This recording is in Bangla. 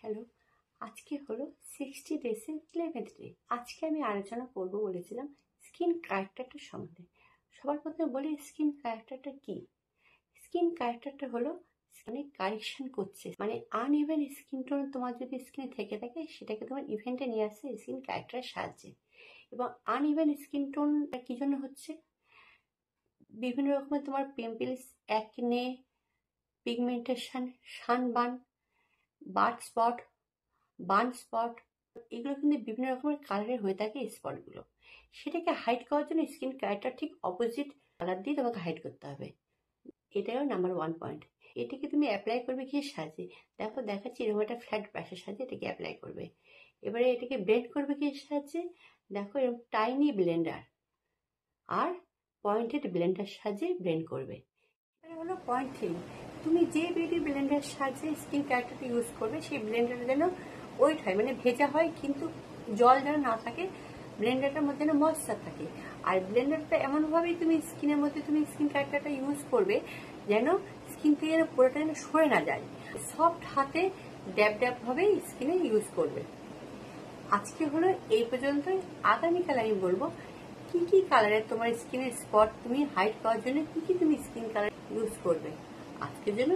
হ্যালো, আজকে হলো 60 ডেজের 11th ডে। আজকে আমি আলোচনা করব বলেছিলাম স্কিন কারেক্টারটা সম্বন্ধে। সবার প্রথমে বলি স্কিন কারেক্টারটা কি। স্কিন কারেক্টারটা হলো মানে কারেকশন করছে, মানে আনইভেন স্কিন টোন তোমার যদি স্কিনে থেকে থাকে সেটাকে তোমার ইভেন্টে নিয়ে আসছে স্কিন কারেক্টারের সাহায্যে। এবং আনইভেন স্কিন টোনটা কি জন্য হচ্ছে, বিভিন্ন রকমের তোমার pimples, acne, pigmentation, sunburn, burn spot, এগুলো কিন্তু বিভিন্ন রকমের কালারের হয়ে থাকে। এই স্পটগুলো সেটাকে হাইড করার জন্য স্কিন কালারটা ঠিক অপোজিট কালার দিয়ে তোমাকে হাইড করতে হবে। এটাও নাম্বার 1 পয়েন্ট। এটাকে তুমি অ্যাপ্লাই করবে কি সাহায্যে, দেখাচ্ছি এরকম একটা ফ্ল্যাট ব্রাশের সাহায্যে এটাকে অ্যাপ্লাই করবে। এবারে এটাকে ব্লেন্ড করবে কি সাহায্যে, দেখো এরকম টাইনি ব্লেন্ডার আর পয়েন্টেড ব্লেন্ডার সাহায্যে ব্লেন্ড করবে। এবারে হলো পয়েন্ট 3, তুমি যে বিউটি ব্লেন্ডার সাহায্যে স্কিন কারেক্টারটা ইউজ করবে সেই ব্লেন্ডারটা যেন ওয়েট হয়, মানে ভেজা হয় কিন্তু জল যেন না থাকে, ব্লেন্ডারটার মধ্যে যেন ময়েশ্চার থাকে। আর ব্লেন্ডারটা এমনভাবেই তুমি স্কিনের মধ্যে তুমি স্কিন কারেক্টারটা ইউজ করবে যেন স্কিন থেকে যেন পুরোটা যেন সরে না যায়। সফট হাতে ড্যাব ড্যাব ভাবে স্কিনে ইউজ করবে। আজকে হলো এই পর্যন্তই। আগামীকাল আমি বলবো কি কি কালারের তোমার স্কিনের স্পট তুমি হাইড করার জন্য কি কি তুমি স্কিন কালার ইউজ করবে। আজকের জন্য